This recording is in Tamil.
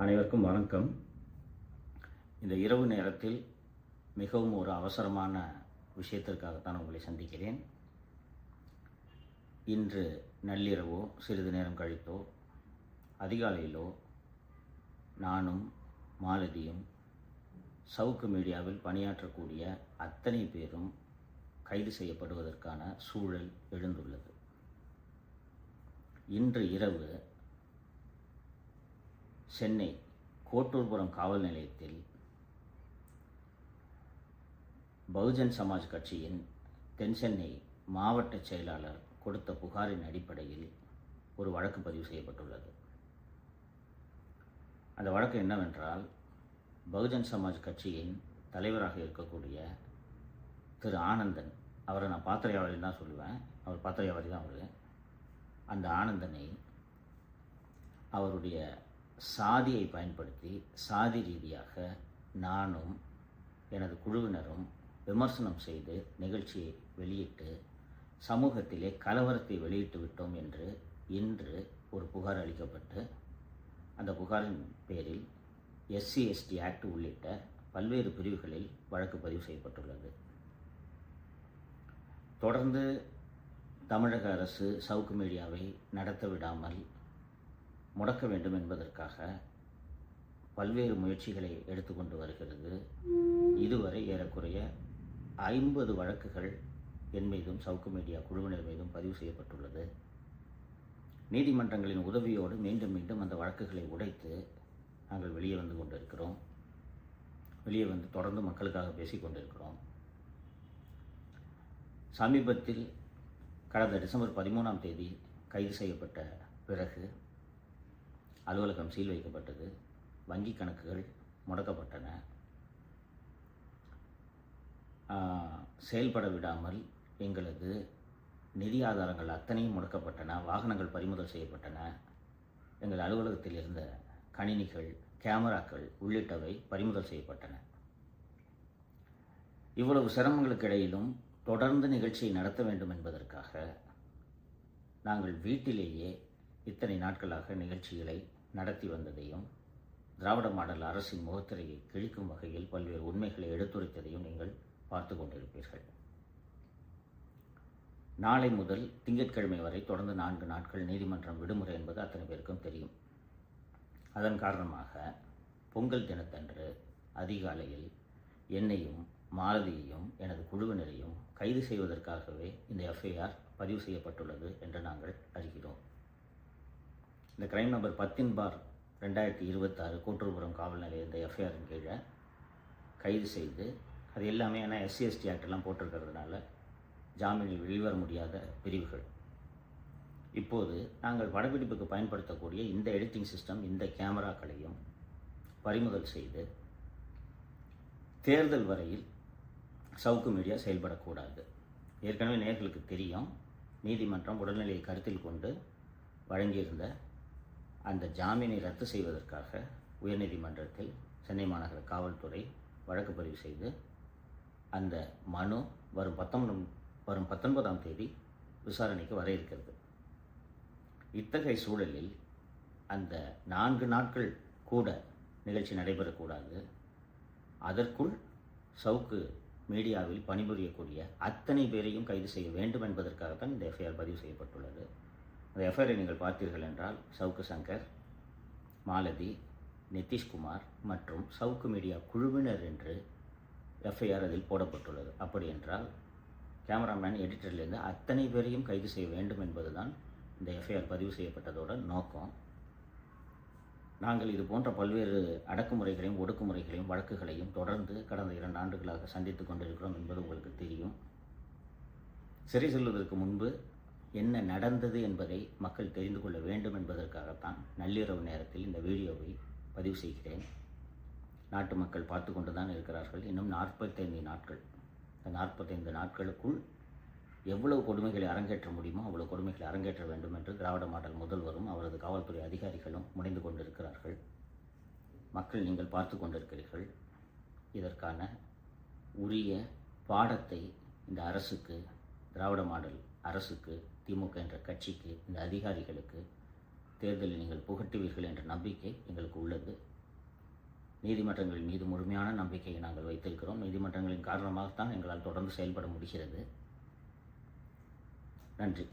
அனைவருக்கும் வணக்கம். இந்த இரவு நேரத்தில் மிகவும் ஒரு அவசரமான விஷயத்திற்காகத்தான் உங்களை சந்திக்கிறேன். இன்று நள்ளிரவோ சிறிது நேரம் கழித்தோ அதிகாலையிலோ நானும் மாலதியும் சவுக்கு மீடியாவில் பணியாற்றக்கூடிய அத்தனை பேரும் கைது செய்யப்படுவதற்கான சூழல் எழுந்துள்ளது. இன்று இரவு சென்னை கோட்டூர்புரம் காவல் நிலையத்தில் பகுஜன் சமாஜ் கட்சியின் தென் சென்னை மாவட்ட செயலாளர் கொடுத்த புகாரின் அடிப்படையில் ஒரு வழக்கு பதிவு செய்யப்பட்டுள்ளது. அந்த வழக்கு என்னவென்றால், பகுஜன் சமாஜ் கட்சியின் தலைவராக இருக்கக்கூடிய திரு ஆனந்தன், அவரை நான் பாத்திரையாவரி தான் சொல்லுவேன், அவர் பாத்திரையாவரி தான் அவர். அந்த ஆனந்தனை அவருடைய சாதியை பயன்படுத்தி சாதி ரீதியாக நானும் எனது குழுவினரும் விமர்சனம் செய்து நிகழ்ச்சியை வெளியிட்டு சமூகத்திலே கலவரத்தை வெளியிட்டு விட்டோம் என்று இன்று ஒரு புகார் அளிக்கப்பட்டு, அந்த புகாரின் பேரில் SC/ST ஆக்ட் உள்ளிட்ட பல்வேறு பிரிவுகளில் வழக்கு பதிவு செய்யப்பட்டுள்ளது. தொடர்ந்து தமிழக அரசு சவுக்கு மீடியாவை நடத்த விடாமல் முடக்க வேண்டும் என்பதற்காக பல்வேறு முயற்சிகளை எடுத்துக்கொண்டு வருகிறது. இதுவரை ஏறக்குறைய 50 வழக்குகள் என் மீதும் சவுக்கு மீடியா குழுவினர் மீதும் பதிவு செய்யப்பட்டுள்ளது. நீதிமன்றங்களின் உதவியோடு மீண்டும் மீண்டும் அந்த வழக்குகளை உடைத்து நாங்கள் வெளியே வந்து கொண்டிருக்கிறோம். வெளியே வந்து தொடர்ந்து மக்களுக்காக பேசிக் கொண்டிருக்கிறோம். சமீபத்தில் கடந்த டிசம்பர் 13ஆம் தேதி கைது செய்யப்பட்ட பிறகு அலுவலகம் சீல் வைக்கப்பட்டது. வங்கி கணக்குகள் முடக்கப்பட்டன. செயல்பட விடாமல் எங்களது நிதி ஆதாரங்கள் அத்தனையும் முடக்கப்பட்டன. வாகனங்கள் பறிமுதல் செய்யப்பட்டன. எங்கள் அலுவலகத்தில் இருந்த கணினிகள், கேமராக்கள் உள்ளிட்டவை பறிமுதல் செய்யப்பட்டன. இவ்வளவு சிரமங்களுக்கு இடையிலும் தொடர்ந்து நிகழ்ச்சியை நடத்த வேண்டும் என்பதற்காக நாங்கள் வீட்டிலேயே இத்தனை நாட்களாக நிகழ்ச்சிகளை நடத்தி வந்ததையும், திராவிட மாடல் அரசின் முகத்திரையை கிழிக்கும் வகையில் பல்வேறு உண்மைகளை எடுத்துரைத்ததையும் நீங்கள் பார்த்து கொண்டிருப்பீர்கள். நாளை முதல் திங்கட்கிழமை வரை தொடர்ந்து 4 நாட்கள் நீதிமன்றம் விடுமுறை என்பது அத்தனை பேருக்கும் தெரியும். அதன் காரணமாக பொங்கல் தினத்தன்று அதிகாலையில் என்னையும் மாலதியையும் எனது குழுவினரையும் கைது செய்வதற்காகவே இந்த FIR பதிவு செய்யப்பட்டுள்ளது என்று நாங்கள் அறிகிறோம். இந்த கிரைம் நம்பர் 10/2026 கோட்டூர்புரம் காவல் நிலைய இந்த FIRன் கீழே கைது செய்து, அது எல்லாமே ஏன்னா SC/ST ஆக்ட் எல்லாம் போட்டிருக்கிறதுனால ஜாமீனில் வெளிவர முடியாத பிரிவுகள். இப்போது நாங்கள் படப்பிடிப்புக்கு பயன்படுத்தக்கூடிய இந்த எடிட்டிங் சிஸ்டம், இந்த கேமராக்களையும் பறிமுதல் செய்து தேர்தல் வரையில் சவுக்கு மீடியா செயல்படக்கூடாது. ஏற்கனவே நேயர்களுக்கு தெரியும், நீதிமன்றம் உடல்நிலையை கருத்தில் கொண்டு வழங்கியிருந்த அந்த ஜாமீனை ரத்து செய்வதற்காக உயர்நீதிமன்றத்தில் சென்னை மாநகர காவல்துறை வழக்கு பதிவு செய்து அந்த மனு வரும் 19ஆம் தேதி விசாரணைக்கு வர இருக்கிறது. இத்தகைய சூழலில் அந்த 4 நாட்கள் கூட நிகழ்ச்சி நடைபெறக்கூடாது. அதற்குள் சவுக்கு மீடியாவில் பணிபுரியக்கூடிய அத்தனை பேரையும் கைது செய்ய வேண்டும் என்பதற்காகத்தான் இந்த FIR பதிவு செய்யப்பட்டுள்ளது. அந்த FIR நீங்கள் பார்த்தீர்கள் என்றால், சவுக்கு சங்கர், மாலதி, நிதிஷ்குமார் மற்றும் சவுக்கு மீடியா குழுவினர் என்று FIR அதில் போடப்பட்டுள்ளது. அப்படி என்றால் கேமராமேன், எடிட்டர்லேருந்து அத்தனை பேரையும் கைது செய்ய வேண்டும் என்பதுதான் இந்த FIR பதிவு செய்யப்பட்டதோட நோக்கம். நாங்கள் இது போன்ற பல்வேறு அடக்குமுறைகளையும் ஒடுக்குமுறைகளையும் வழக்குகளையும் தொடர்ந்து கடந்த 2 ஆண்டுகளாக சந்தித்து கொண்டிருக்கிறோம் என்பது உங்களுக்கு தெரியும். சிறை செல்வதற்கு முன்பு என்ன நடந்தது என்பதை மக்கள் தெரிந்து கொள்ள வேண்டும் என்பதற்காகத்தான் நள்ளிரவு நேரத்தில் இந்த வீடியோவை பதிவு செய்கிறேன். நாட்டு மக்கள் பார்த்து கொண்டு தான் இருக்கிறார்கள். இன்னும் 45 நாட்கள். இந்த 45 நாட்களுக்குள் எவ்வளவு கொடுமைகளை அரங்கேற்ற முடியுமோ அவ்வளவு கொடுமைகளை அரங்கேற்ற வேண்டும் என்று திராவிட மாடல் முதல்வரும் அவரது காவல்துறை அதிகாரிகளும் முனைந்து கொண்டிருக்கிறார்கள். மக்கள் நீங்கள் பார்த்து கொண்டிருக்கிறீர்கள். இதற்கான உரிய பாடத்தை இந்த அரசுக்கு, திராவிட மாடல் அரசுக்கு, திமுக என்ற கட்சிக்கு, இந்த அதிகாரிகளுக்கு தேர்தலில் நீங்கள் புகட்டுவீர்கள் என்ற நம்பிக்கை எங்களுக்கு உள்ளது. நீதிமன்றங்கள் மீது முழுமையான நம்பிக்கையை நாங்கள் வைத்திருக்கிறோம். நீதிமன்றங்களின் காரணமாகத்தான் எங்களால் தொடர்ந்து செயல்பட முடிகிறது. நன்றி.